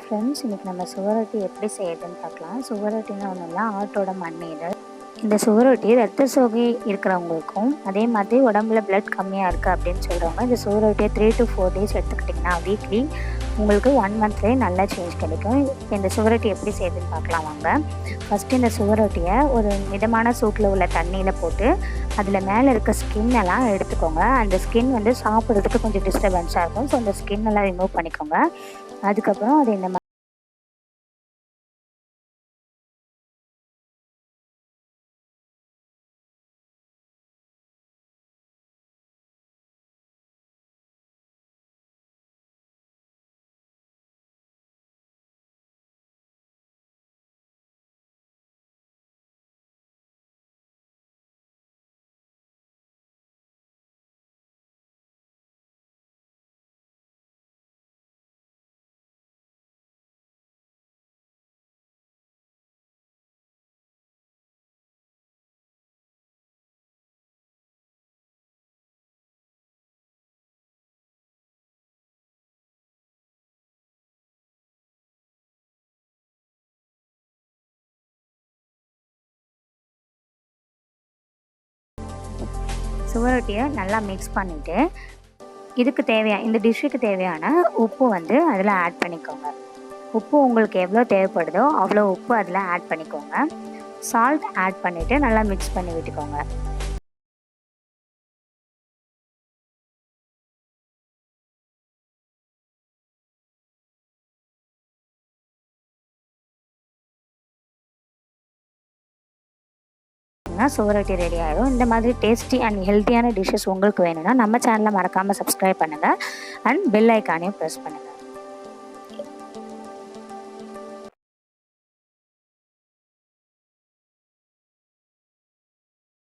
Friends, இன்றைக்கி நம்ம சுவரொட்டி எப்படி செய்யுதுன்னு பார்க்கலாம். சுவரொட்டின்னு ஒன்றும் இல்லை, ஆட்டோட மண்ணீரல். இந்த சுவரொட்டி ரத்த சோகை இருக்கிறவங்களுக்கும் அதே மாதிரி உடம்புல பிளட் கம்மியாக இருக்குது அப்படின்னு சொல்கிறவங்க இந்த சுவரொட்டியை 3 to 4 days எடுத்துக்கிட்டிங்கன்னா வீக்லி உங்களுக்கு 1 monthலேயே நல்ல சேஞ்ச் கிடைக்கும். இந்த சுவரொட்டி எப்படி செய்யுதுன்னு பார்க்கலாம் வாங்க. ஃபஸ்ட்டு இந்த சுவரொட்டியை ஒரு மிதமான சூட்டில் உள்ள தண்ணியில் போட்டு அதில் மேலே இருக்க ஸ்கின் எல்லாம் எடுத்துக்கோங்க. அந்த ஸ்கின் வந்து சாப்பிட்றதுக்கு கொஞ்சம் டிஸ்டர்பன்ஸாக இருக்கும். ஸோ அந்த ஸ்கின் எல்லாம் ரிமூவ் பண்ணிக்கோங்க. அதுக்கப்புறம் அது இந்த சுவரொட்டியை நல்லா மிக்ஸ் பண்ணிவிட்டு இதுக்கு தேவையான இந்த டிஷ்ஷுக்கு தேவையான உப்பு வந்து அதில் ஆட் பண்ணிக்கோங்க. உப்பு உங்களுக்கு எவ்வளோ தேவைப்படுதோ அவ்வளோ உப்பு அதில் ஆட் பண்ணிக்கோங்க. சால்ட் ஆட் பண்ணிவிட்டு நல்லா மிக்ஸ் பண்ணி விட்டுக்கோங்க. சுவரொட்டி ரெடி ஆகிடும். இந்த மாதிரி டேஸ்டி அண்ட் ஹெல்த்தியான டிஷ்ஷஸ் உங்களுக்கு வேணும்னா நம்ம சேனலை மறக்காமல் சப்ஸ்கிரைப் பண்ணுங்கள் அண்ட் பெல் ஐக்கானையும் ப்ரெஸ் பண்ணுங்கள்.